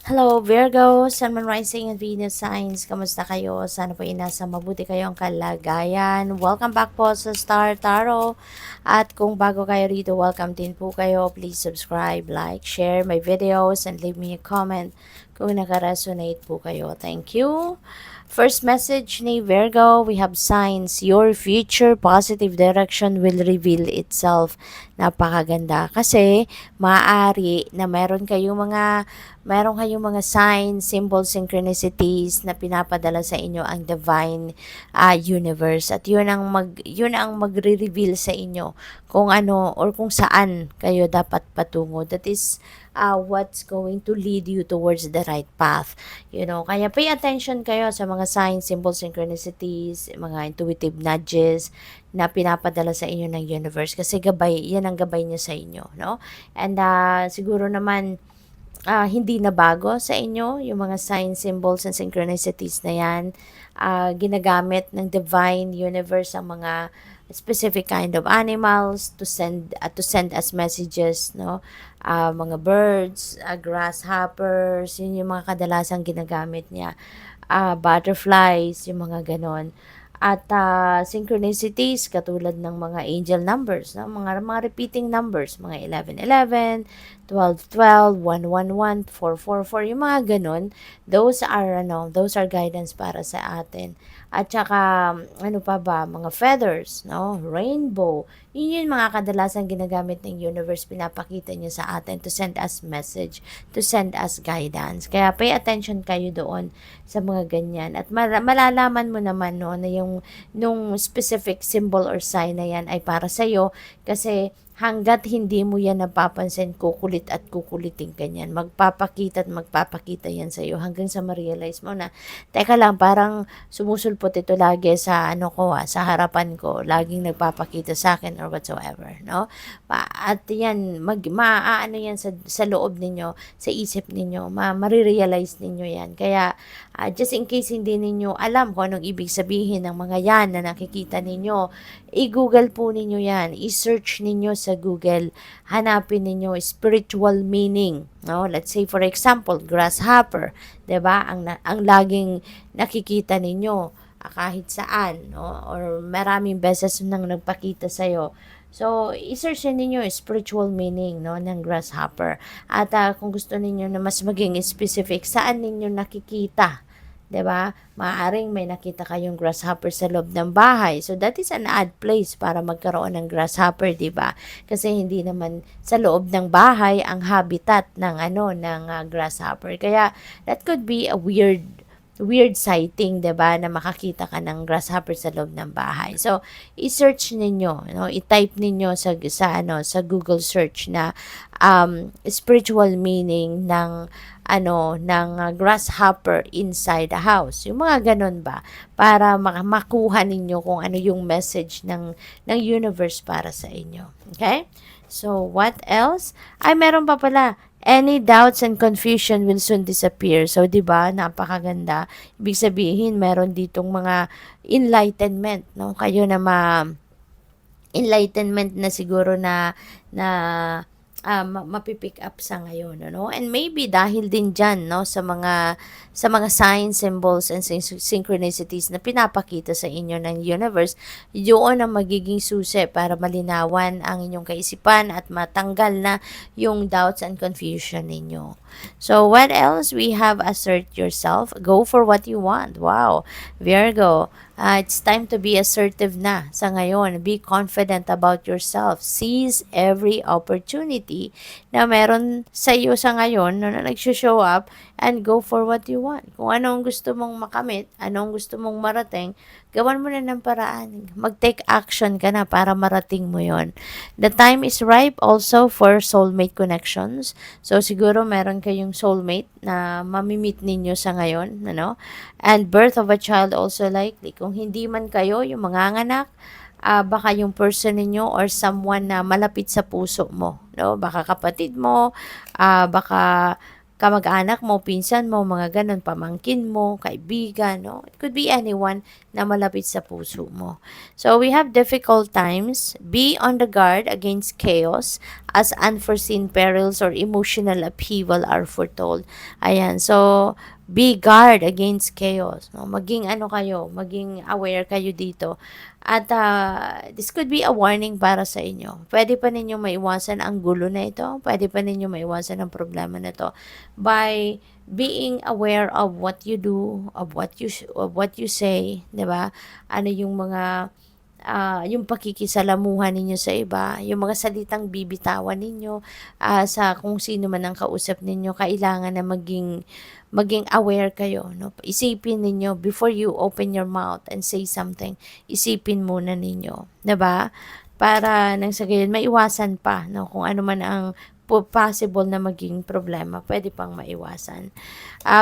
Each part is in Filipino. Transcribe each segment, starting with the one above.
Hello Virgo, Sun, Moon, Rising, and Venus signs. Kamusta kayo? Sana po inasa mabuti kayong kalagayan. Welcome back po sa Star Tarot. At kung bago kayo rito, welcome din po kayo. Please subscribe, like, share my videos, and leave me a comment kung naka-resonate po kayo. Thank you. First message ni Virgo, we have signs. Your future positive direction will reveal itself. Napakaganda. Kasi, maaari na meron kayong mga signs, symbols, synchronicities na pinapadala sa inyo ang divine universe. At yun ang magre-reveal sa inyo kung ano or kung saan kayo dapat patungo. That is what's going to lead you towards the right path. Kaya pay attention kayo sa mga signs, symbols, synchronicities, mga intuitive nudges na pinapadala sa inyo ng universe kasi yan ang gabay niya sa inyo, no? And siguro naman hindi na bago sa inyo yung mga signs, symbols, and synchronicities na yan. Ginagamit ng divine universe ang mga specific kind of animals to send us messages, no? Mga birds, grasshoppers, yun yung mga kadalasang ginagamit niya. Butterflies, yung mga ganon. At synchronicities katulad ng mga angel numbers, no? mga repeating numbers, mga 1111, 1212, 111, 444, yung mga ganun. Those are guidance para sa atin. At saka ano pa ba, mga feathers, no? Rainbow. Yun yung mga kadalasang ginagamit ng universe, pinapakita niya sa atin to send us message, to send us guidance. Kaya pay attention kayo doon sa mga ganyan. At malalaman mo naman no, na nung specific symbol or sign na yan ay para sa'yo kasi hanggat hindi mo yan napapansin, kukulit at kukulitin ka yan. Magpapakita at magpapakita yan sa'yo hanggang sa ma-realize mo na, teka lang, parang sumusulpot ito lagi sa sa harapan ko. Laging nagpapakita sa akin or whatsoever, no? At yan, maaano yan sa loob ninyo, sa isip ninyo, marirealize ninyo yan. Kaya, just in case hindi ninyo alam kung anong ibig sabihin ng mga yan na nakikita ninyo, i-google po ninyo yan, i-search ninyo sa Google, hanapin ninyo spiritual meaning, no? Let's say for example, grasshopper, 'di ba? Ang laging nakikita ninyo kahit saan, no? Or maraming beses nang nagpakita sa iyo. So, i-search ninyo spiritual meaning, no, ng grasshopper. At kung gusto ninyo na mas maging specific, saan ninyo nakikita, 'di ba? Maaaring may nakita kayong grasshopper sa loob ng bahay. So that is an odd place para magkaroon ng grasshopper, 'di ba? Kasi hindi naman sa loob ng bahay ang habitat ng grasshopper. Kaya that could be a weird sighting, 'di ba, na makakita ka ng grasshopper sa loob ng bahay. So, i-search ninyo, no, i-type ninyo sa Google search na spiritual meaning ng grasshopper inside the house. Yung mga ganun ba para makuha ninyo kung ano yung message ng universe para sa inyo. Okay? So, what else? Ay, meron pa pala. Any doubts and confusion will soon disappear. So, 'di ba? Napakaganda. Ibig sabihin, meron ditong mga enlightenment, no? Kayo na enlightenment na siguro na mapipick up sa ngayon, no? And maybe dahil din diyan, no, sa mga signs, symbols, and synchronicities na pinapakita sa inyo ng universe, yun ang magiging susi para malinawan ang inyong kaisipan at matanggal na yung doubts and confusion ninyo. So, what else? We have assert yourself. Go for what you want. Wow. Virgo, it's time to be assertive na sa ngayon. Be confident about yourself. Seize every opportunity na meron sa iyo sa ngayon no, na nag-show up and go for what you want. Kung anong gusto mong makamit, anong gusto mong marating, gawan mo na ng paraan. Mag-take action ka na para marating mo yon. The time is ripe also for soulmate connections. So, siguro meron kayong soulmate na mamimit ninyo sa ngayon, ano? And birth of a child also likely. Kung hindi man kayo, yung mga anak, baka yung person ninyo or someone na malapit sa puso mo, no? Baka kapatid mo, baka kamag-anak mo, pinsan mo, mga ganun, pamangkin mo, kaibigan, no? It could be anyone na malapit sa puso mo. So, we have difficult times. Be on the guard against chaos as unforeseen perils or emotional upheaval are foretold. Ayan. So, be guard against chaos. No? Maging ano kayo, maging aware kayo dito. At this could be a warning para sa inyo. Pwede pa ninyong maiwasan ang gulo na ito. Pwede pa ninyong maiwasan ang problema na ito by being aware of what you do, of what you say, 'di ba? Ano yung mga yung pakikisalamuhan ninyo sa iba, yung mga salitang bibitawan ninyo sa kung sino man ang kausap ninyo, kailangan na maging aware kayo, no? Isipin ninyo before you open your mouth and say something, isipin muna ninyo, 'di ba? Para nang sa gayon maiwasan pa, no, kung ano man ang possible na maging problema, pwede pang maiwasan.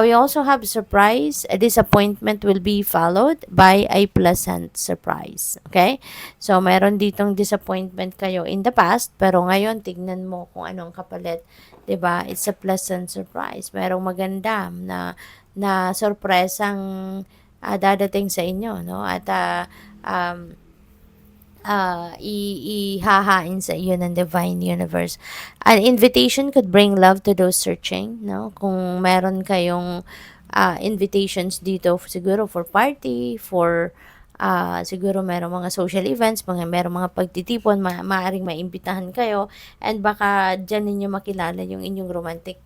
We also have surprise. A disappointment will be followed by a pleasant surprise. Okay? So, meron ditong disappointment kayo in the past, pero ngayon, tignan mo kung anong kapalit. 'Di ba? It's a pleasant surprise. Merong maganda na sorpresang dadating sa inyo, no? At ihahain sa iyo ng divine universe. An invitation could bring love to those searching, no? Kung meron kayong invitations dito, siguro for party, for siguro meron mga social events, meron mga pagtitipon, maaaring maimbitahan kayo, and baka dyan ninyo makilala yung inyong romantic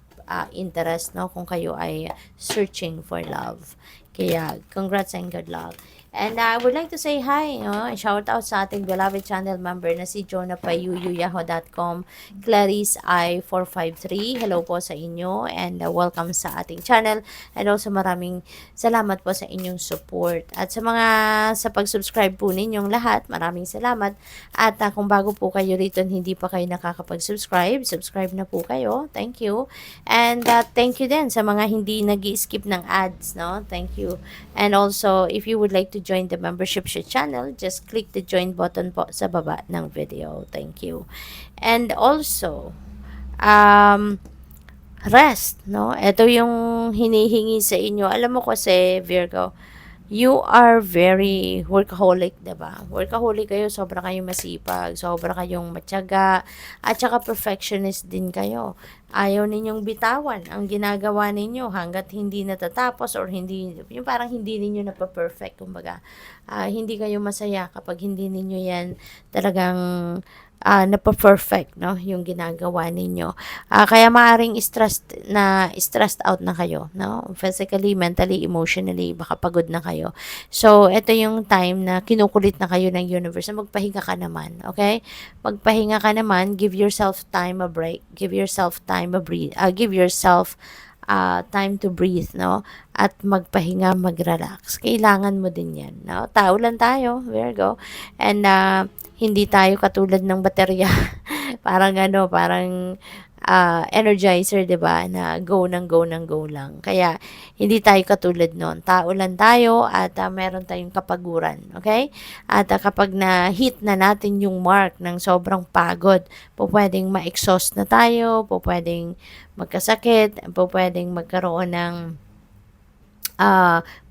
interest, no? Kung kayo ay searching for love. Kaya, congrats and good luck. And I would like to say hi, shout out sa ating beloved channel member na si Jonah Payuyuyaho.com, Clarice I453. Hello po sa inyo and welcome sa ating channel. And also maraming salamat po sa inyong support. At sa pag-subscribe po ninyong lahat, maraming salamat. At kung bago po kayo rito, hindi pa kayo nakakapag-subscribe, subscribe na po kayo. Thank you. And thank you din sa mga hindi nag-skip ng ads, no? Thank you. And also, if you would like to join the membership channel, just click the join button po sa baba ng video. Thank you. And also, rest, no? Ito yung hinihingi sa inyo. Alam mo kasi, Virgo, you are very workaholic, diba? Workaholic kayo, sobra kayong masipag, sobra kayong matyaga, at saka perfectionist din kayo. Ayaw ninyong bitawan ang ginagawa ninyo hanggat hindi natatapos or hindi, yung parang hindi ninyo napaperfect, kumbaga. Hindi kayo masaya kapag hindi ninyo yan talagang napa-perfect, no, yung ginagawa ninyo. Kaya maaring stressed out na kayo, no? Physically, mentally, emotionally, baka pagod na kayo. So, ito yung time na kinukulit na kayo ng universe na magpahinga ka naman, okay? Magpahinga ka naman, give yourself time a break, give yourself time a breathe, give yourself time to breathe, no? At magpahinga, mag-relax. Kailangan mo din yan, no? Tao lang tayo, Virgo. And hindi tayo katulad ng baterya. parang energizer, 'di ba? Na go lang. Kaya hindi tayo katulad noon. Tao lang tayo at meron tayong kapaguran, okay? At kapag na-hit na natin yung mark ng sobrang pagod, pwedeng ma-exhaust na tayo, pwedeng magkasakit, pwedeng magkaroon ng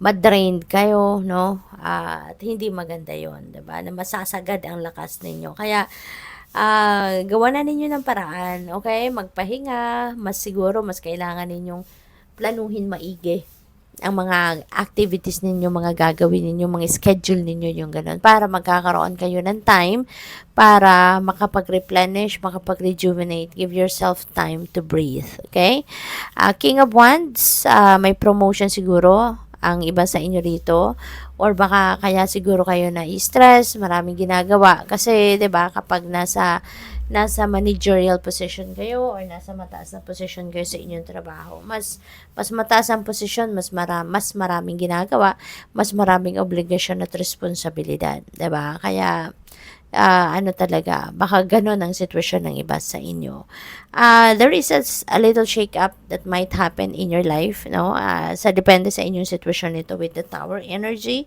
ma-drained kayo, no? At hindi maganda yon, 'di ba? Na masasagad ang lakas ninyo. Kaya gawa na ninyo ng paraan, okay? Magpahinga, mas siguro mas kailangan ninyong planuhin maigi ang mga activities ninyo, mga gagawin ninyo, mga schedule ninyo, yung ganun, para magkakaroon kayo ng time para makapag-replenish, makapag-rejuvenate. Give yourself time to breathe, okay? King of Wands, may promotion siguro ang iba sa inyo rito, or baka kaya siguro kayo na stress, maraming ginagawa kasi 'di ba kapag nasa managerial position kayo or nasa mataas na position kayo sa inyong trabaho, mas mataas ang position, mas maraming ginagawa, mas maraming obligasyon at responsibilidad, 'di ba? Kaya ano talaga, baka ganun ang sitwasyon ng iba sa inyo. There is a little shake-up that might happen in your life, no? Depende sa inyong sitwasyon nito with the Tower energy.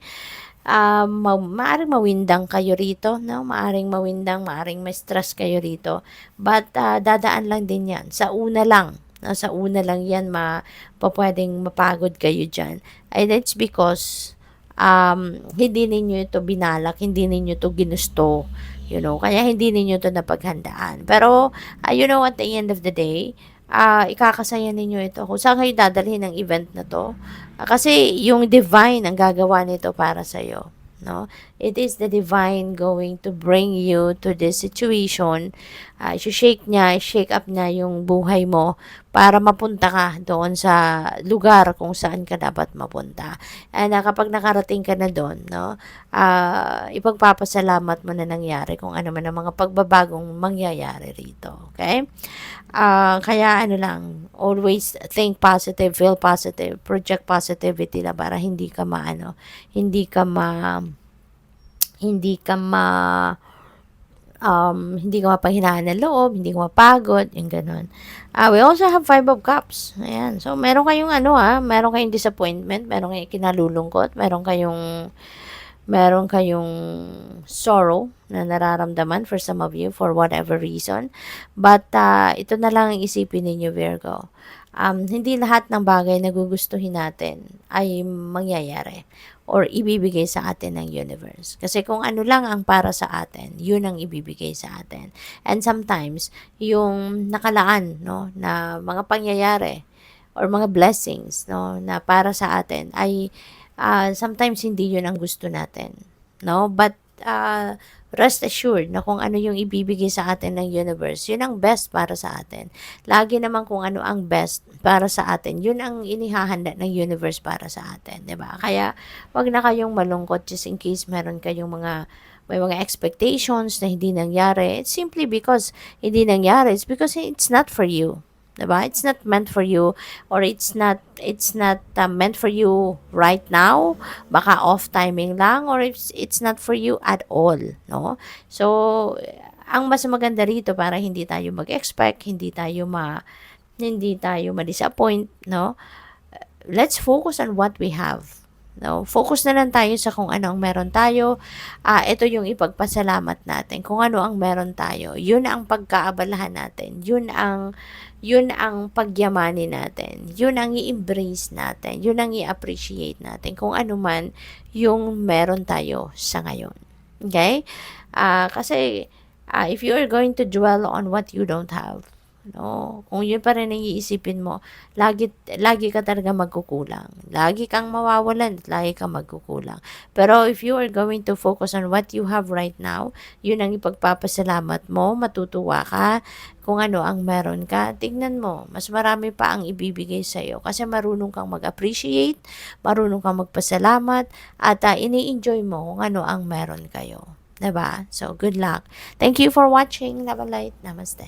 Maaring mawindang kayo rito, no? Maaring ma-stress kayo rito. But dadaan lang din yan. Sa una lang, Sa una lang yan, pwedeng mapagod kayo dyan. And it's because, hindi ninyo ito binalak, hindi ninyo ito ginusto, kaya hindi ninyo ito napaghandaan. Pero, at the end of the day, ikakasaya ninyo ito kung saan kayo dadalhin ng event na to. Kasi yung divine ang gagawa nito para sa'yo. No? It is the divine going to bring you to this situation. Shake up niya yung buhay mo para mapunta ka doon sa lugar kung saan ka dapat mapunta. And kapag nakarating ka na doon, no, ipagpapasalamat mo na nangyari kung ano man ang mga pagbabagong mangyayari rito. Okay? Kaya always think positive, feel positive, project positivity na para hindi ka ma, hindi ka ma, hindi ka mapanghinaan ng loob, hindi ka mapagod, yung ganun. We also have 5 of Cups. Ayan. So, meron kayong meron kayong disappointment, meron kayong kinalulungkot, meron kayong sorrow na nararamdaman for some of you for whatever reason. But ito na lang ang isipin ninyo, Virgo. Hindi lahat ng bagay na gugustuhin natin ay mangyayari or ibibigay sa atin ng universe. Kasi kung ano lang ang para sa atin, yun ang ibibigay sa atin. And sometimes, yung nakalaan, no, na mga pangyayari or mga blessings, no, na para sa atin ay sometimes hindi yun ang gusto natin, no? But rest assured na kung ano yung ibibigay sa atin ng universe, yun ang best para sa atin. Lagi naman kung ano ang best para sa atin, yun ang inihahanda ng universe para sa atin, 'di ba? Kaya wag na kayong malungkot just in case may mga expectations na hindi nangyari. It's simply because hindi nangyari. It's because it's not for you. Diba? It's not meant for you, or it's not meant for you right now. Baka off timing lang, or it's not for you at all, no? So ang mas maganda rito para hindi tayo mag-expect, hindi tayo ma-disappoint, no? Let's focus on what we have. No, focus na lang tayo sa kung ano ang meron tayo. Ito yung ipagpasalamat natin. Kung ano ang meron tayo, yun ang pagkaabalahan natin. Yun ang pagyamanin natin. Yun ang i-embrace natin. Yun ang i-appreciate natin. Kung ano man yung meron tayo sa ngayon. Okay? Kasi if you are going to dwell on what you don't have, no, kung yun pa rin ang iisipin mo, lagi ka talaga magkukulang. Lagi kang mawawalan at lagi kang magkukulang. Pero if you are going to focus on what you have right now, yun ang ipagpapasalamat mo, matutuwa ka kung ano ang meron ka. Tignan mo, mas marami pa ang ibibigay sa'yo kasi marunong kang mag-appreciate, marunong kang magpasalamat, at ini-enjoy mo kung ano ang meron kayo. Diba? So, good luck. Thank you for watching. Love and light. Namaste.